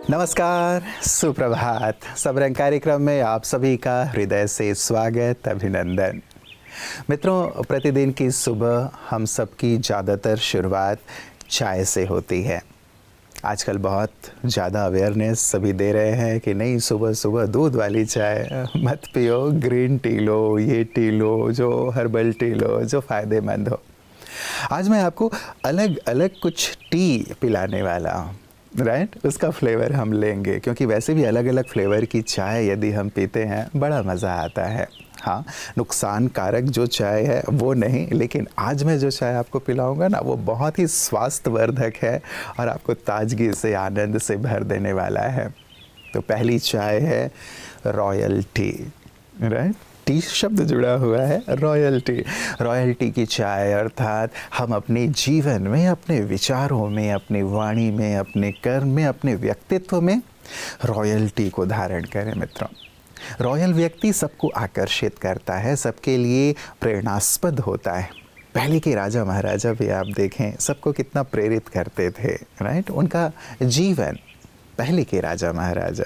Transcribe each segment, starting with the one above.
नमस्कार, सुप्रभात। सबरंग कार्यक्रम में आप सभी का हृदय से स्वागत, अभिनंदन। मित्रों, प्रतिदिन की सुबह हम सबकी ज़्यादातर शुरुआत चाय से होती है। आजकल बहुत ज़्यादा अवेयरनेस सभी दे रहे हैं कि नहीं, सुबह सुबह दूध वाली चाय मत पियो, ग्रीन टी लो, ये टी लो, जो हर्बल टी लो, जो फ़ायदेमंद हो। आज मैं आपको अलग अलग कुछ टी पिलाने वाला हूँ, राइट। उसका फ्लेवर हम लेंगे, क्योंकि वैसे भी अलग अलग फ्लेवर की चाय यदि हम पीते हैं बड़ा मज़ा आता है। हाँ, नुकसान कारक जो चाय है वो नहीं, लेकिन आज मैं जो चाय आपको पिलाऊंगा ना, वो बहुत ही स्वास्थ्यवर्धक है और आपको ताजगी से, आनंद से भर देने वाला है। तो पहली चाय है रॉयल टी, राइट। टी शब्द जुड़ा हुआ है रॉयल्टी। रॉयल्टी की चाय अर्थात हम अपने जीवन में, अपने विचारों में, अपनी वाणी में, अपने कर्म में, अपने व्यक्तित्व में रॉयल्टी को धारण करें। मित्रों, रॉयल व्यक्ति सबको आकर्षित करता है, सबके लिए प्रेरणास्पद होता है। पहले के राजा महाराजा भी आप देखें, सबको कितना प्रेरित करते थे, राइट। उनका जीवन, पहले के राजा महाराजा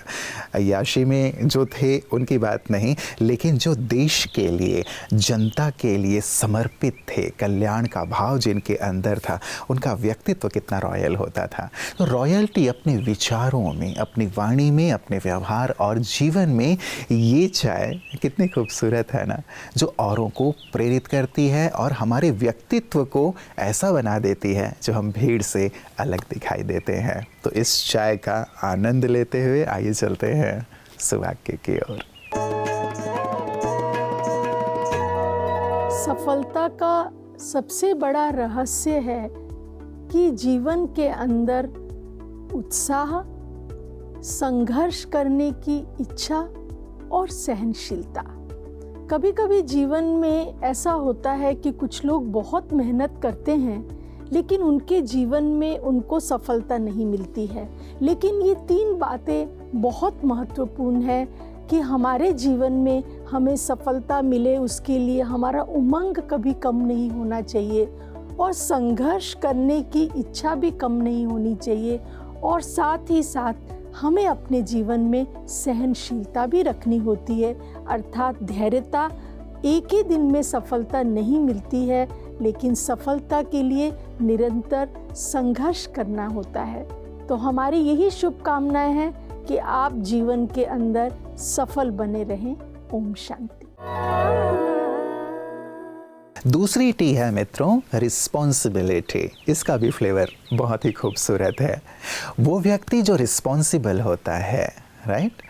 अय्याशी में जो थे उनकी बात नहीं, लेकिन जो देश के लिए, जनता के लिए समर्पित थे, कल्याण का भाव जिनके अंदर था, उनका व्यक्तित्व कितना रॉयल होता था। तो रॉयल्टी अपने विचारों में, अपनी वाणी में, अपने व्यवहार और जीवन में, ये चाय कितनी खूबसूरत है ना, जो औरों को प्रेरित करती है और हमारे व्यक्तित्व को ऐसा बना देती है जो हम भीड़ से अलग दिखाई देते हैं। तो इस चाय का आनंद लेते हुए आइए चलते हैं सौभाग्य की ओर। सफलता का सबसे बड़ा रहस्य है कि जीवन के अंदर उत्साह, संघर्ष करने की इच्छा और सहनशीलता। कभी कभी जीवन में ऐसा होता है कि कुछ लोग बहुत मेहनत करते हैं, लेकिन उनके जीवन में उनको सफलता नहीं मिलती है। लेकिन ये 3 बातें बहुत महत्वपूर्ण है कि हमारे जीवन में हमें सफलता मिले, उसके लिए हमारा उमंग कभी कम नहीं होना चाहिए और संघर्ष करने की इच्छा भी कम नहीं होनी चाहिए, और साथ ही साथ हमें अपने जीवन में सहनशीलता भी रखनी होती है। अर्थात धैर्यता। एक ही दिन में सफलता नहीं मिलती है, लेकिन सफलता के लिए निरंतर संघर्ष करना होता है। तो हमारी यही शुभकामनाएं हैं कि आप जीवन के अंदर सफल बने रहें। ओम शांति। दूसरी टी है मित्रों रिस्पॉन्सिबिलिटी। इसका भी फ्लेवर बहुत ही खूबसूरत है। वो व्यक्ति जो रिस्पॉन्सिबल होता है, राइट,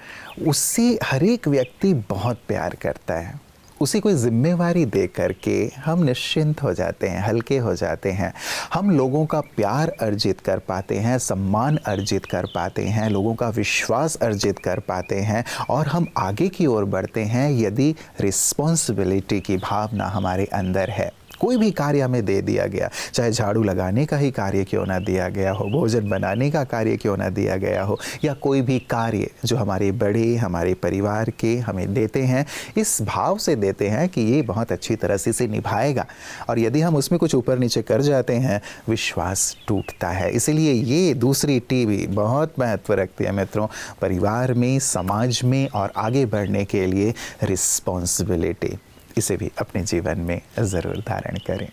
उससे हर एक व्यक्ति बहुत प्यार करता है। उसी कोई जिम्मेवारी दे करके हम निश्चिंत हो जाते हैं, हल्के हो जाते हैं। हम लोगों का प्यार अर्जित कर पाते हैं, सम्मान अर्जित कर पाते हैं, लोगों का विश्वास अर्जित कर पाते हैं और हम आगे की ओर बढ़ते हैं यदि रिस्पॉन्सिबिलिटी की भावना हमारे अंदर है। कोई भी कार्य हमें दे दिया गया, चाहे झाड़ू लगाने का ही कार्य क्यों ना दिया गया हो, भोजन बनाने का कार्य क्यों ना दिया गया हो, या कोई भी कार्य जो हमारे बड़े, हमारे परिवार के हमें देते हैं, इस भाव से देते हैं कि ये बहुत अच्छी तरह से इसे निभाएगा। और यदि हम उसमें कुछ ऊपर नीचे कर जाते हैं, विश्वास टूटता है। इसीलिए ये दूसरी टी भी बहुत महत्व रखती है मित्रों, परिवार में, समाज में और आगे बढ़ने के लिए रिस्पॉन्सिबिलिटी। इसे भी अपने जीवन में जरूर धारण करें।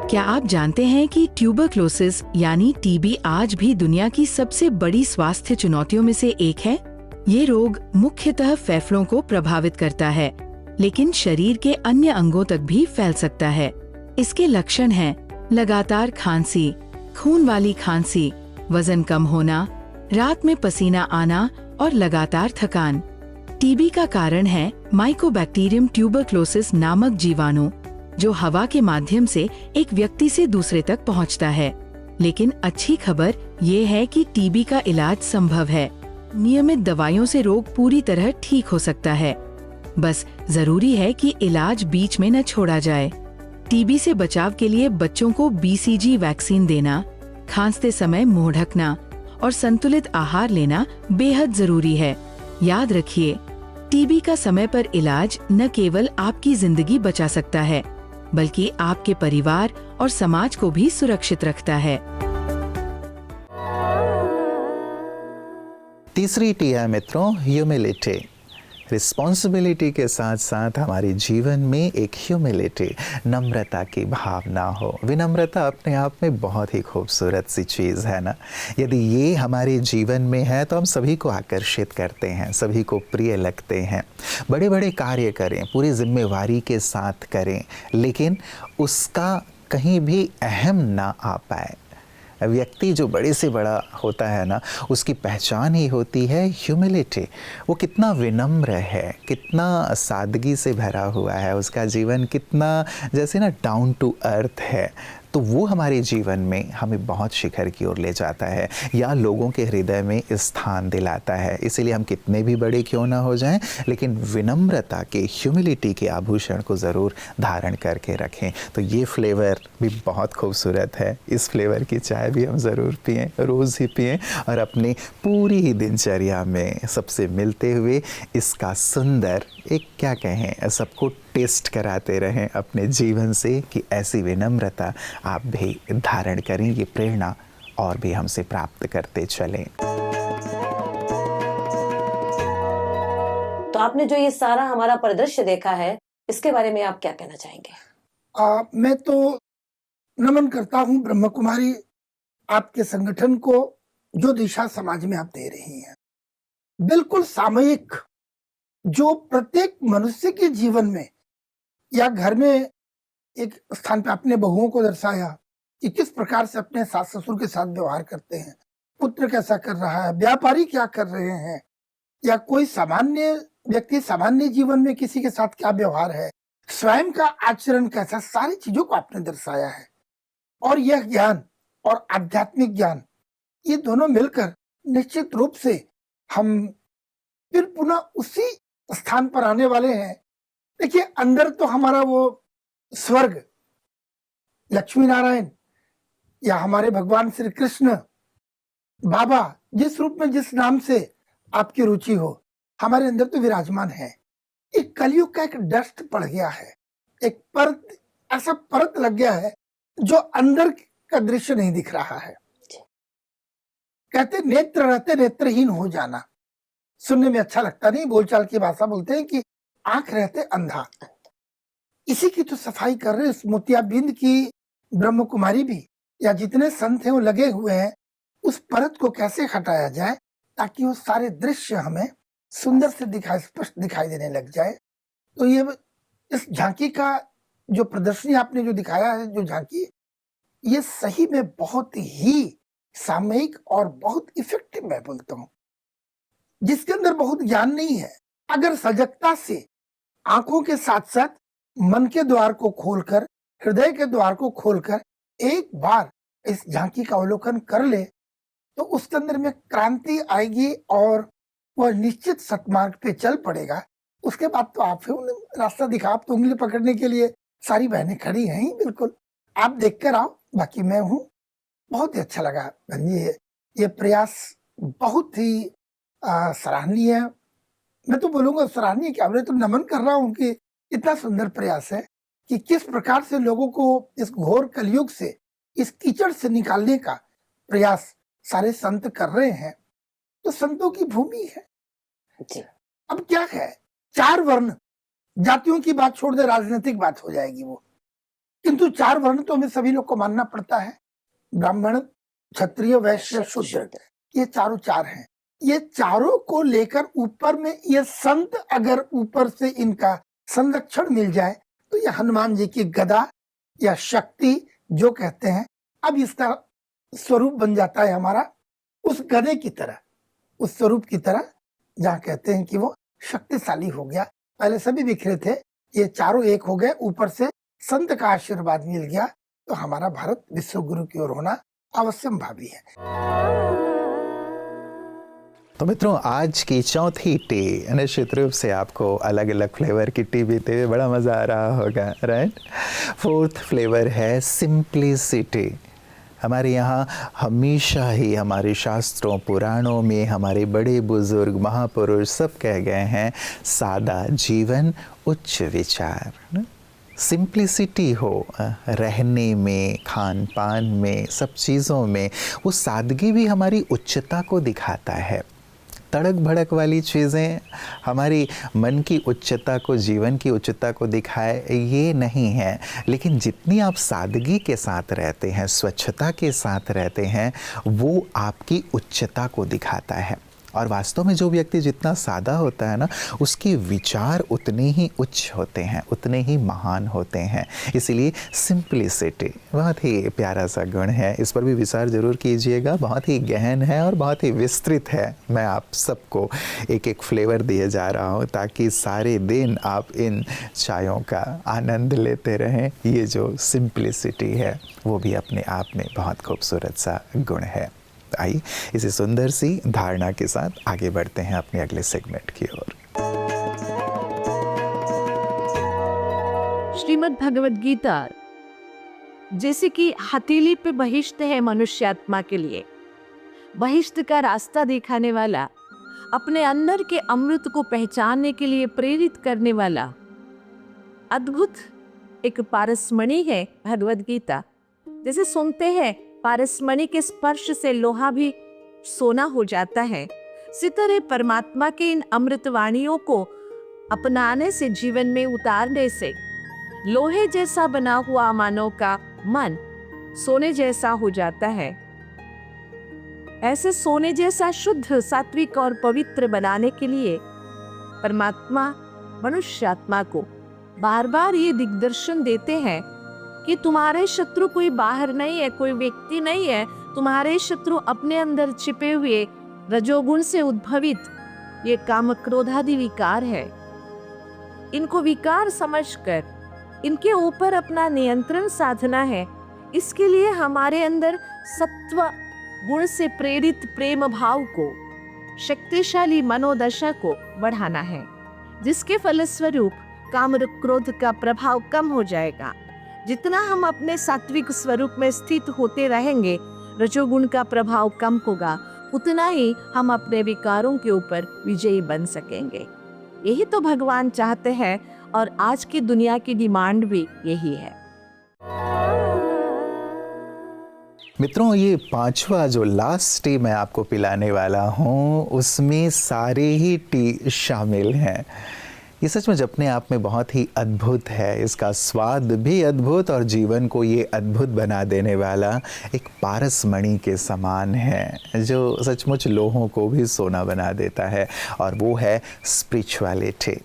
क्या आप जानते हैं कि ट्यूबरक्लोसिस यानी टीबी आज भी दुनिया की सबसे बड़ी स्वास्थ्य चुनौतियों में से एक है? ये रोग मुख्यतः फेफड़ों को प्रभावित करता है, लेकिन शरीर के अन्य अंगों तक भी फैल सकता है। इसके लक्षण हैं लगातार खांसी, खून वाली खांसी, वजन कम होना, रात में पसीना आना और लगातार थकान। टीबी का कारण है माइकोबैक्टीरियम ट्यूबरक्लोसिस नामक जीवाणु, जो हवा के माध्यम से एक व्यक्ति से दूसरे तक पहुंचता है। लेकिन अच्छी खबर ये है कि टीबी का इलाज संभव है। नियमित दवाइयों से रोग पूरी तरह ठीक हो सकता है। बस जरूरी है कि इलाज बीच में न छोड़ा जाए। टीबी से बचाव के लिए बच्चों को BCG वैक्सीन देना, खांसते समय मुंह ढकना और संतुलित आहार लेना बेहद जरूरी है। याद रखिए, टीबी का समय पर इलाज न केवल आपकी जिंदगी बचा सकता है, बल्कि आपके परिवार और समाज को भी सुरक्षित रखता है। तीसरी टी है मित्रों ह्यूमिलिटी। रिस्पॉन्सिबिलिटी के साथ साथ हमारे जीवन में एक ह्यूमिलिटी, नम्रता की भावना हो। विनम्रता अपने आप में बहुत ही खूबसूरत सी चीज़ है ना। यदि ये हमारे जीवन में है तो हम सभी को आकर्षित करते हैं, सभी को प्रिय लगते हैं। बड़े बड़े कार्य करें, पूरी जिम्मेवारी के साथ करें, लेकिन उसका कहीं भी अहम ना आ पाए। व्यक्ति जो बड़े से बड़ा होता है ना, उसकी पहचान ही होती है ह्यूमिलिटी। वो कितना विनम्र है, कितना सादगी से भरा हुआ है, उसका जीवन कितना जैसे ना डाउन टू अर्थ है, तो वो हमारे जीवन में हमें बहुत शिखर की ओर ले जाता है या लोगों के हृदय में स्थान दिलाता है। इसीलिए हम कितने भी बड़े क्यों ना हो जाएं, लेकिन विनम्रता के, ह्यूमिलिटी के आभूषण को ज़रूर धारण करके रखें। तो ये फ्लेवर भी बहुत खूबसूरत है। इस फ्लेवर की चाय भी हम ज़रूर पिएं, रोज़ ही पिएं, और अपनी पूरी ही दिनचर्या में सबसे मिलते हुए इसका सुंदर एक क्या कहें, सबको टेस्ट कराते रहें अपने जीवन से कि ऐसी विनम्रता आप भी धारण करें। ये प्रेरणा और भी हमसे प्राप्त करते चलें। तो आपने जो ये सारा हमारा परिदृश्य देखा है, इसके बारे में आप क्या कहना चाहेंगे? मैं तो नमन करता हूँ ब्रह्म कुमारी, आपके संगठन को, जो दिशा समाज में आप दे रही हैं। बिल्कुल सामयिक, जो प्रत्येक मनुष्य के जीवन में या घर में एक स्थान पे अपने बहुओं को दर्शाया कि किस प्रकार से अपने सास ससुर के साथ व्यवहार करते हैं, पुत्र कैसा कर रहा है, व्यापारी क्या कर रहे हैं, या कोई सामान्य व्यक्ति सामान्य जीवन में किसी के साथ क्या व्यवहार है, स्वयं का आचरण कैसा, सारी चीजों को आपने दर्शाया है। और यह ज्ञान और आध्यात्मिक ज्ञान, ये दोनों मिलकर निश्चित रूप से हम फिर पुनः उसी स्थान पर आने वाले हैं। देखिए, अंदर तो हमारा वो स्वर्ग, लक्ष्मी नारायण या हमारे भगवान श्री कृष्ण, बाबा, जिस रूप में जिस नाम से आपकी रुचि हो, हमारे अंदर तो विराजमान है। एक कलयुग का एक डस्ट पड़ गया है, एक परत, ऐसा परत लग गया है जो अंदर का दृश्य नहीं दिख रहा है। कहते नेत्र रहते नेत्रहीन हो जाना, सुनने में अच्छा लगता नहीं, बोलचाल की भाषा बोलते हैं कि आंख रहते अंधा। इसी की तो सफाई कर रहे मोतियाबिंद की ब्रह्म कुमारी भी, या जितने संत हैं वो लगे हुए हैं उस परत को कैसे हटाया जाए ताकि वो सारे दृश्य हमें सुंदर से दिखाई, स्पष्ट दिखाई देने लग जाए। तो ये इस झांकी का जो प्रदर्शनी आपने जो दिखाया है, जो झांकी, ये सही में बहुत ही सामयिक और बहुत इफेक्टिव मैं बोलता हूँ, जिसके अंदर बहुत ज्ञान नहीं है। अगर सजगता से आंखों के साथ साथ मन के द्वार को खोलकर, हृदय के द्वार को खोलकर एक बार इस झांकी का अवलोकन कर ले, तो उसके अंदर में क्रांति आएगी और वह निश्चित सतमार्ग पे चल पड़ेगा। उसके बाद तो आप ही उन्हें रास्ता दिखा, आप तो उंगली पकड़ने के लिए सारी बहनें खड़ी हैं ही, बिल्कुल आप देख कर आओ, बाकी मैं हूँ। बहुत ही अच्छा लगा बहन जी, ये प्रयास बहुत ही सराहनीय है। मैं तो बोलूंगा सराहनीय क्या, मैं तो नमन कर रहा हूँ कि इतना सुंदर प्रयास है कि किस प्रकार से लोगों को इस घोर कलयुग से, इस कीचड़ से निकालने का प्रयास सारे संत कर रहे हैं। तो संतों की भूमि है जी। अब क्या है, 4 वर्ण, जातियों की बात छोड़ दे, राजनीतिक बात हो जाएगी वो, किंतु 4 वर्ण तो हमें सभी लोग को मानना पड़ता है। ब्राह्मण, क्षत्रिय, वैश्य, शूद्र, ये चारों 4 हैं। ये चारों को लेकर ऊपर में ये संत, अगर ऊपर से इनका संरक्षण मिल जाए तो ये हनुमान जी की गदा या शक्ति जो कहते हैं, अब इसका स्वरूप बन जाता है हमारा उस गदे की तरह, उस स्वरूप की तरह, जहाँ कहते हैं कि वो शक्तिशाली हो गया। पहले सभी बिखरे थे, ये चारों एक हो गए, ऊपर से संत का आशीर्वाद मिल गया, तो हमारा भारत विश्व गुरु की ओर होना अवश्यम भावी है। तो मित्रों, आज की चौथी टी निश्चित रूप से आपको अलग अलग फ्लेवर की टी पीते हुए बड़ा मज़ा आ रहा होगा, राइट। 4th फ्लेवर है सिंप्लिसिटी। हमारे यहाँ हमेशा ही हमारे शास्त्रों, पुराणों में हमारे बड़े बुजुर्ग, महापुरुष सब कह गए हैं, सादा जीवन, उच्च विचार। सिंप्लिसिटी हो रहने में, खान पान में, सब चीज़ों में, वो सादगी भी हमारी उच्चता को दिखाता है। तड़क भड़क वाली चीज़ें हमारी मन की उच्चता को, जीवन की उच्चता को दिखाए, ये नहीं है। लेकिन जितनी आप सादगी के साथ रहते हैं, स्वच्छता के साथ रहते हैं, वो आपकी उच्चता को दिखाता है। और वास्तव में जो व्यक्ति जितना सादा होता है ना, उसके विचार उतने ही उच्च होते हैं, उतने ही महान होते हैं। इसीलिए सिंप्लिसिटी बहुत ही प्यारा सा गुण है। इस पर भी विचार जरूर कीजिएगा, बहुत ही गहन है और बहुत ही विस्तृत है। मैं आप सबको एक एक फ्लेवर दिए जा रहा हूँ ताकि सारे दिन आप इन चायों का आनंद लेते रहें। ये जो सिंप्लिसिटी है वो भी अपने आप में बहुत खूबसूरत सा गुण है। आइए इसी सुंदर सी धारणा के साथ आगे बढ़ते हैं अपने अगले सेगमेंट की ओर। श्रीमद् भगवद गीता जैसे कि हथेली पे बहिष्ट है मनुष्य आत्मा के लिए, बहिष्ट का रास्ता दिखाने वाला, अपने अंदर के अमृत को पहचानने के लिए प्रेरित करने वाला अद्भुत एक पारसमणि है भगवद गीता। जैसे सुनते हैं पारसमणि के स्पर्श से लोहा भी सोना हो जाता है, इसी तरह परमात्मा के इन अमृत वाणियों को अपनाने से, जीवन में उतारने से लोहे जैसा बना हुआ मानव का मन सोने जैसा हो जाता है। ऐसे सोने जैसा शुद्ध, सात्विक और पवित्र बनाने के लिए परमात्मा मनुष्य आत्मा को बार बार ये दिग्दर्शन देते हैं कि तुम्हारे शत्रु कोई बाहर नहीं है, कोई व्यक्ति नहीं है, तुम्हारे शत्रु अपने अंदर छिपे हुए रजोगुण से उद्भवित ये काम क्रोधादि विकार है। इनको विकार समझकर इनके ऊपर अपना नियंत्रण साधना है। इसके लिए हमारे अंदर सत्व गुण से प्रेरित प्रेम भाव को, शक्तिशाली मनोदशा को बढ़ाना है, जिसके फलस्वरूप काम क्रोध का प्रभाव कम हो जाएगा। जितना हम अपने सात्विक स्वरूप में स्थित होते रहेंगे, रजोगुण का प्रभाव कम होगा, उतना ही हम अपने विकारों के ऊपर विजयी बन सकेंगे। यही तो भगवान चाहते हैं और आज की दुनिया की डिमांड भी यही है। मित्रों, ये पांचवा जो लास्ट टी मैं आपको पिलाने वाला हूँ, उसमें सारे ही टी शामिल हैं। ये सचमुच अपने आप में बहुत ही अद्भुत है। इसका स्वाद भी अद्भुत और जीवन को ये अद्भुत बना देने वाला एक पारसमणि के समान है, जो सचमुच लोहों को भी सोना बना देता है। और वो है स्पिरिचुअलिटी।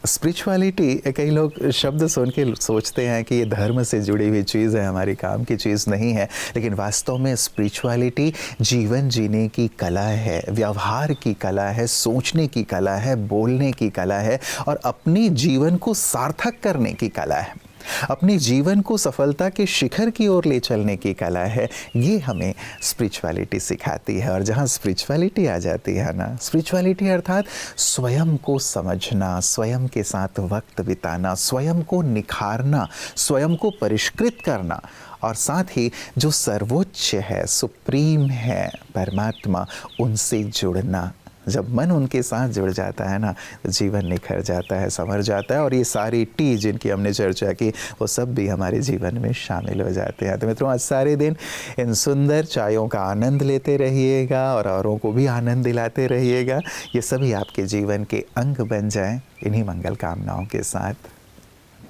स्पिरिचुअलिटी, कई लोग शब्द सुन के सोचते हैं कि ये धर्म से जुड़ी हुई चीज़ है, हमारी काम की चीज़ नहीं है। लेकिन वास्तव में स्पिरिचुअलिटी जीवन जीने की कला है, व्यवहार की कला है, सोचने की कला है, बोलने की कला है और अपने जीवन को सार्थक करने की कला है, अपने जीवन को सफलता के शिखर की ओर ले चलने की कला है। ये हमें स्पिरिचुअलिटी सिखाती है। और जहाँ स्पिरिचुअलिटी आ जाती है ना, स्पिरिचुअलिटी अर्थात स्वयं को समझना, स्वयं के साथ वक्त बिताना, स्वयं को निखारना, स्वयं को परिष्कृत करना और साथ ही जो सर्वोच्च है, सुप्रीम है, परमात्मा, उनसे जुड़ना। जब मन उनके साथ जुड़ जाता है ना, तो जीवन निखर जाता है, संवर जाता है। और ये सारी टी जिनकी हमने चर्चा की, वो सब भी हमारे जीवन में शामिल हो जाते हैं। तो मित्रों, आज सारे दिन इन सुंदर चायों का आनंद लेते रहिएगा और औरों को भी आनंद दिलाते रहिएगा। ये सभी आपके जीवन के अंग बन जाएं, इन्हीं मंगल कामनाओं के साथ।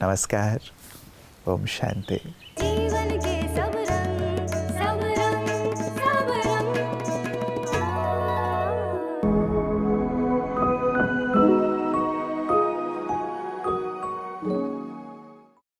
नमस्कार। ओम शांति।